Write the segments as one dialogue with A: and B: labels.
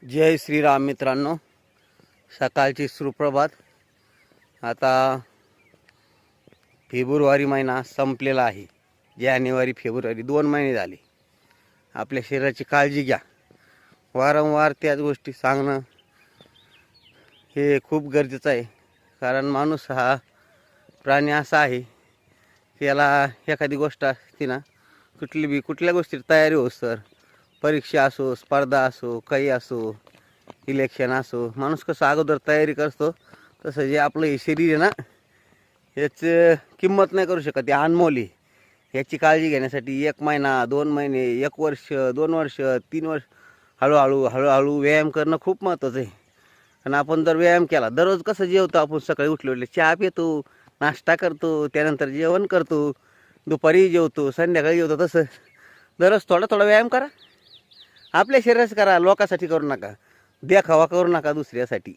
A: जय श्रीराम मित्रांनो, सकाळची सुप्रभात। आता फेब्रुवारी महिना संपलेला आहे। जानेवारी फेब्रुवारी 2 महिने झाले। आपल्या शरीराची काळजी घ्या। वारंवार त्याच गोष्टी सांगणं हे खूप गरजेचं आहे, कारण माणूस हा प्राणी असा आहे की याला एखादी गोष्ट असते ना, कुठल्या गोष्टीची तयारी हो सर, परीक्षा असो, स्पर्धा असो, काही असो, इलेक्शन असो, माणूस कसं अगोदर तयारी करतो तसं जे आपलं हे शरीर आहे ना, याची किंमत नाही करू शकत। हे अनमोल आहे। याची काळजी घेण्यासाठी 1 महिना, 2 महिने, 1 वर्ष, 2 वर्ष, 3 वर्ष हळूहळू व्यायाम करणं खूप महत्त्वाचं आहे। आणि आपण जर व्यायाम केला, दररोज कसं जेवतो आपण, सकाळी उठले चहा पितो, नाश्ता करतो, त्यानंतर जेवण करतो, दुपारी जेवतो, संध्याकाळी जेवतो, तसं दररोज थोडा थोडा व्यायाम करा। आपल्या शरीराचं करा, लोकांसाठी करू नका, देखावा करू नका दुसऱ्यासाठी।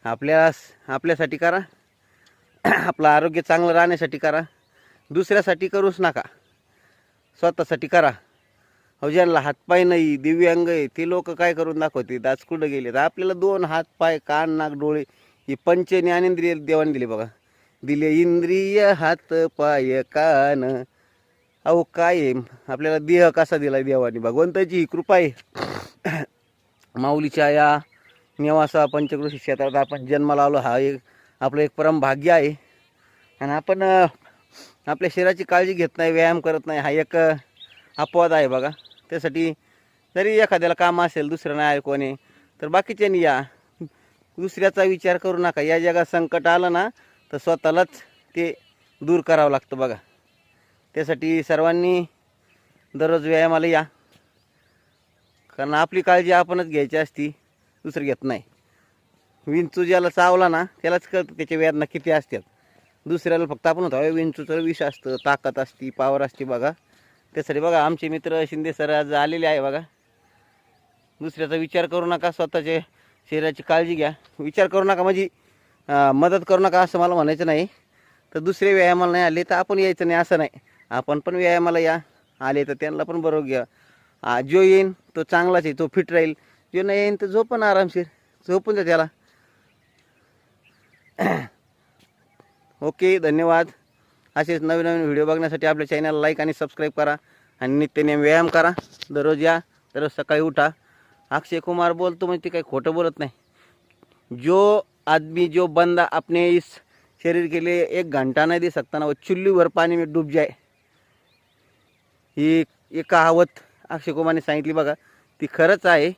A: आपल्यासाठी करा, आपलं आरोग्य चांगलं राहण्यासाठी करा, दुसऱ्यासाठी करूच नका, स्वतःसाठी करा। ज्यांना हातपाय नाही, दिव्यांग आहे, ते लोक काय करून दाखवते, आज कुठं गेले तर आपल्याला 2 हात, पाय, कान, नाक, डोळे ही पंच ज्ञानेंद्रिय देवाने दिले बघा। दिले इंद्रिय, हात, पाय, कान। अहो काय आहे, आपल्याला देह कसा दिला देवाने, भगवंताची कृपा आहे। माऊलीच्या या नेवासा पंचक्रोशी क्षेत्रात आपण जन्माला आलो, हा एक आपलं एक परम भाग्य आहे। आणि आपण आपल्या शरीराची काळजी घेत नाही, व्यायाम करत नाही, हा एक अपवाद आहे बघा। त्यासाठी जरी एखाद्याला काम असेल, दुसरं नाही ऐकवणे, तर बाकीच्यांनी या, दुसऱ्याचा विचार करू नका। या जगात संकट आलं ना, तर स्वतःलाच ते दूर करावं लागतं बघा। त्यासाठी सर्वांनी दररोज व्यायामाला या, कारण आपली काळजी आपणच घ्यायची असती, दुसरं घेत नाही। विंचू ज्याला चावला ना, त्यालाच कळतं त्याच्या वेदना किती असतात। दुसऱ्याला फक्त आपण होतो विंचूचं विष असतं, ताकद असती, पावर असते बघा। त्यासाठी बघा आमचे मित्र शिंदे सर आज आलेले आहे बघा। दुसऱ्याचा विचार करू नका, स्वतःच्या शरीराची काळजी घ्या। विचार करू नका म्हणजे मदत करू नका असं मला म्हणायचं नाही। तर दुसरे व्यायामाला नाही आले तर आपण यायचं नाही असं नाही, आपण पण व्यायामाला या। आले तर त्यांना पण बरोबर घ्या। जो येईन तो चांगलाच आहे, तो फिट राहील। जो नाही येईन तर झोपून आरामशीर झोपून द्या त्याला। ओके, धन्यवाद। असेच नवीन नवीन व्हिडिओ बघण्यासाठी आपल्या चॅनलला लाईक आणि सबस्क्राईब करा, आणि नित्यनेम व्यायाम करा। दररोज या, दररोज सकाळी उठा। अक्षय कुमार बोलतो म्हणजे ते काही खोटं बोलत नाही। जो आदमी, जो बंदा अपने इस शरीर के लिए 1 घंटा नहीं दे सकता ना, वो चुल्ली भर पानी में डूब जाए। ही एक कहावत अक्षय कुमारने सांगितली बघा, ती खरंच आहे।